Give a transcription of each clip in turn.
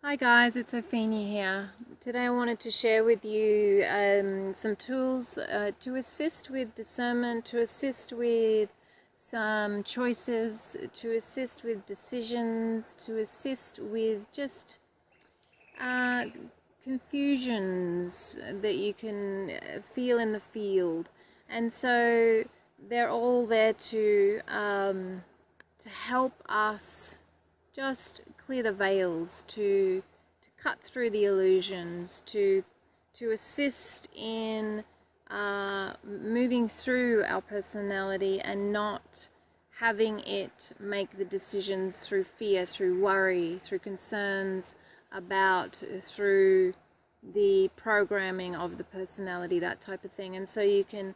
Hi guys, it's Opheana here. Today I wanted to share with you some tools to assist with discernment, to assist with some choices, to assist with decisions, to assist with just confusions that you can feel in the field. And so they're all there to help us just clear the veils, to cut through the illusions, to assist in moving through our personality and not having it make the decisions through fear, through worry, through concerns through the programming of the personality, that type of thing. And so you can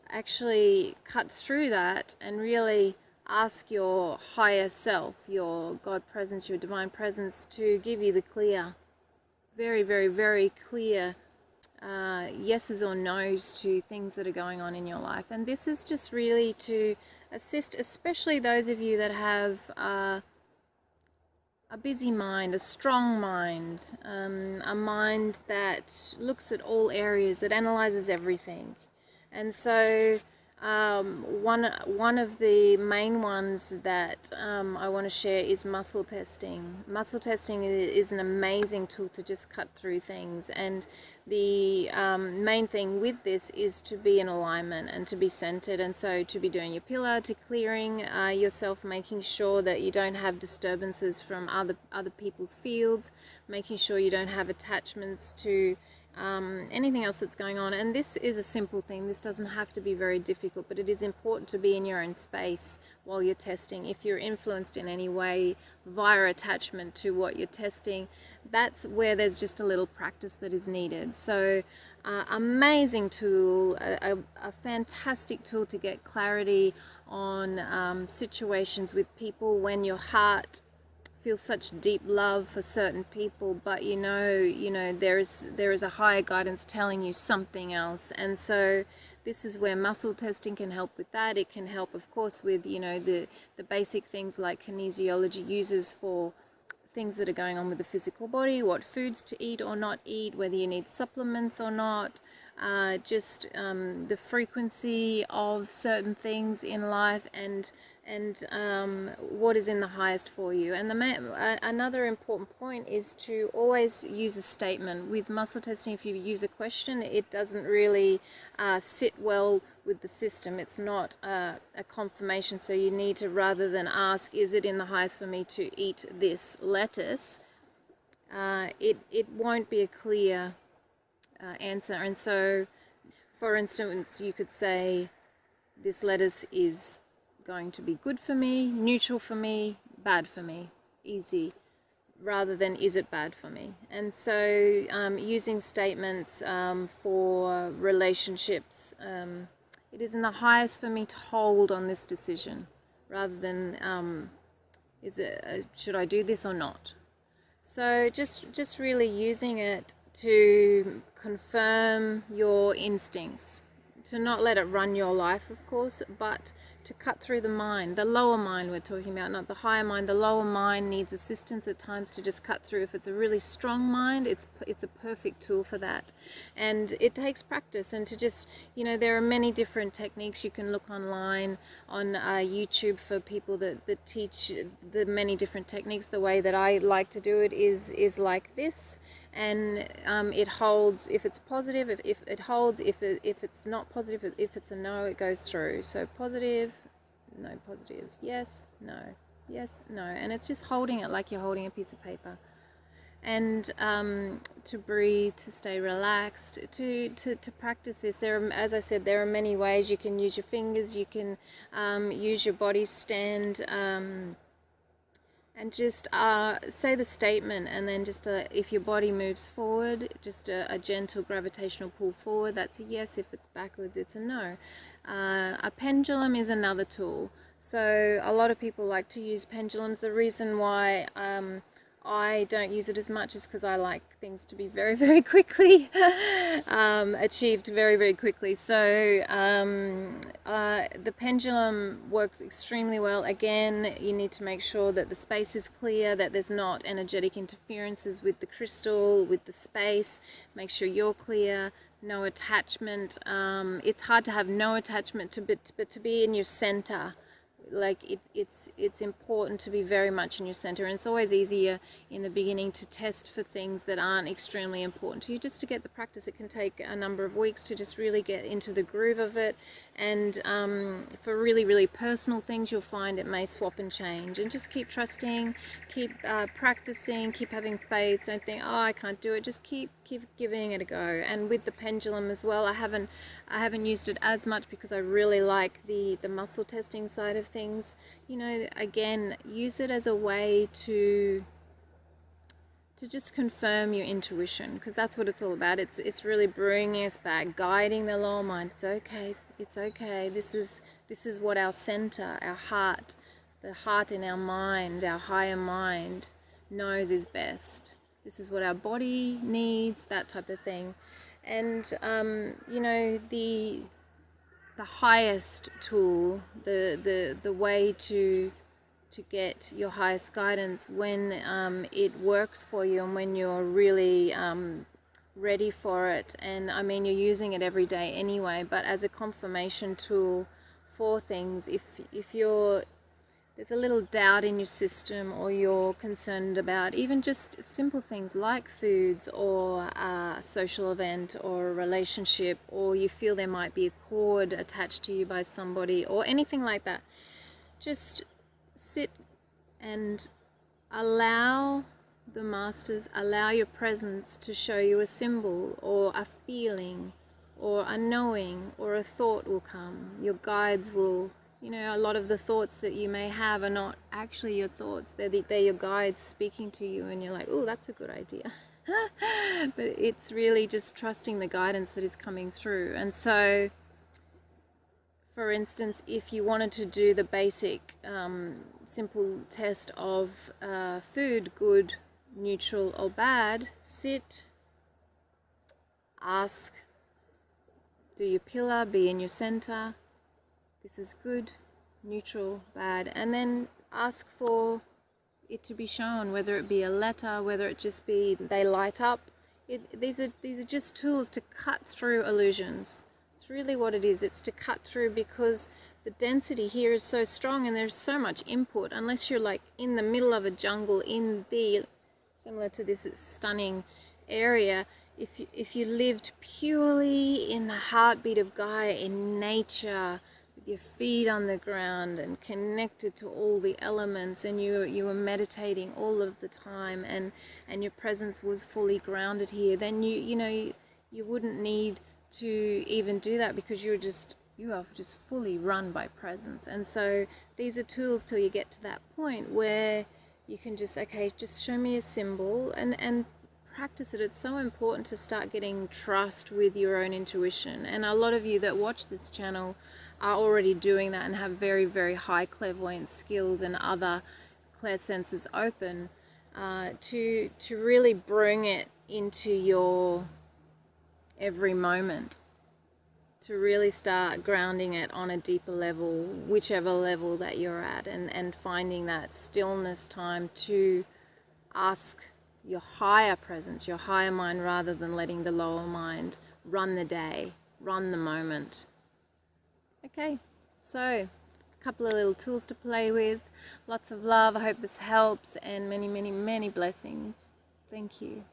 actually cut through that and really ask your higher self, your God presence, your divine presence, to give you the clear, very, very, very clear yeses or nos to things that are going on in your life. And this is just really to assist, especially those of you that have a busy mind, a strong mind, a mind that looks at all areas, that analyzes everything. And so one of the main ones that I want to share is muscle testing. Muscle testing is an amazing tool to just cut through things, and the main thing with this is to be in alignment and to be centered, and so to be doing your pillar, to clearing yourself, making sure that you don't have disturbances from other people's fields, making sure you don't have attachments to anything else that's going on. And this is a simple thing. This doesn't have to be very difficult, but it is important to be in your own space while you're testing. If you're influenced in any way via attachment to what you're testing, that's where there's just a little practice that is needed. So amazing tool, a fantastic tool to get clarity on situations with people when your heart feels such deep love for certain people, but you know there is a higher guidance telling you something else. And so this is where muscle testing can help with that. It can help, of course, with the basic things like kinesiology uses for things that are going on with the physical body, what foods to eat or not eat, whether you need supplements or not, just the frequency of certain things in life, and what is in the highest for you. And another important point is to always use a statement. With muscle testing, if you use a question, it doesn't really sit well with the system. It's not a confirmation, so you need to, rather than ask, is it in the highest for me to eat this lettuce, it won't be a clear answer. And so, for instance, you could say, this lettuce is going to be good for me, neutral for me, bad for me. Easy, rather than is it bad for me. And so using statements for relationships, it is in the highest for me to hold on this decision, rather than should I do this or not. So just really using it to confirm your instincts, to not let it run your life, of course, but to cut through the mind, the lower mind we're talking about, not the higher mind. The lower mind needs assistance at times to just cut through. If it's a really strong mind, it's a perfect tool for that. And it takes practice, and to just, there are many different techniques. You can look online on YouTube for people that teach the many different techniques. The way that I like to do it is like this. And it holds if it's positive, if it holds, if it's not positive, if it's a no, it goes through. So positive, no, positive, yes, no, yes, no. And it's just holding it like you're holding a piece of paper. And to breathe, to stay relaxed, to practice this. As I said, there are many ways. You can use your fingers, you can use your body stand, and just say the statement, and then just if your body moves forward, just a gentle gravitational pull forward, that's a yes. If it's backwards, it's a no. A pendulum is another tool. So a lot of people like to use pendulums. The reason why I don't use it as much is because I like things to be very, very quickly achieved very, very quickly. So the pendulum works extremely well. Again, you need to make sure that the space is clear, that there's not energetic interferences with the crystal, with the space. Make sure you're clear. No attachment. It's hard to have no attachment but to be in your center. Like it's important to be very much in your center, and it's always easier in the beginning to test for things that aren't extremely important to you, just to get the practice. It can take a number of weeks to just really get into the groove of it, and for really, really personal things, you'll find it may swap and change, and just keep trusting, keep practicing, keep having faith. Don't think, oh, I can't do it. Just keep giving it a go. And with the pendulum as well, I haven't used it as much because I really like the muscle testing side of things. You know, again, use it as a way to just confirm your intuition, because that's what it's all about. It's really bringing us back, guiding the lower mind. It's okay. It's okay. This is what our center, our heart, the heart in our mind, our higher mind knows is best. This is what our body needs, that type of thing. And you know, the highest tool, the way to get your highest guidance when it works for you and when you're really ready for it. And I mean, you're using it every day anyway, but as a confirmation tool for things, if there's a little doubt in your system, or you're concerned about even just simple things like foods or a social event or a relationship, or you feel there might be a cord attached to you by somebody or anything like that, just sit and allow the masters, allow your presence to show you a symbol or a feeling or a knowing or a thought will come. Your guides will, you know, a lot of the thoughts that you may have are not actually your thoughts. They're your guides speaking to you, and you're like, oh, that's a good idea. But it's really just trusting the guidance that is coming through. And so, for instance, if you wanted to do the basic simple test of food, good, neutral or bad, sit, ask, do your pillar, be in your center. This is good, neutral, bad, and then ask for it to be shown, whether it be a letter, whether it just be they light up. These are just tools to cut through illusions. It's really what it is. It's to cut through, because the density here is so strong and there's so much input. Unless you're like in the middle of a jungle, similar to this stunning area, if you lived purely in the heartbeat of Gaia, in nature, with your feet on the ground and connected to all the elements, and you were meditating all of the time, and your presence was fully grounded here, then you wouldn't need to even do that, because you are just fully run by presence. And so these are tools till you get to that point where you can just show me a symbol and practice it. It's so important to start getting trust with your own intuition. And a lot of you that watch this channel are already doing that and have very, very high clairvoyance skills and other clairsenses open to really bring it into your every moment, to really start grounding it on a deeper level, whichever level that you're at, and finding that stillness time to ask your higher presence, your higher mind, rather than letting the lower mind run the day, run the moment. Okay, so a couple of little tools to play with. Lots of love. I hope this helps, and many, many, many blessings. Thank you.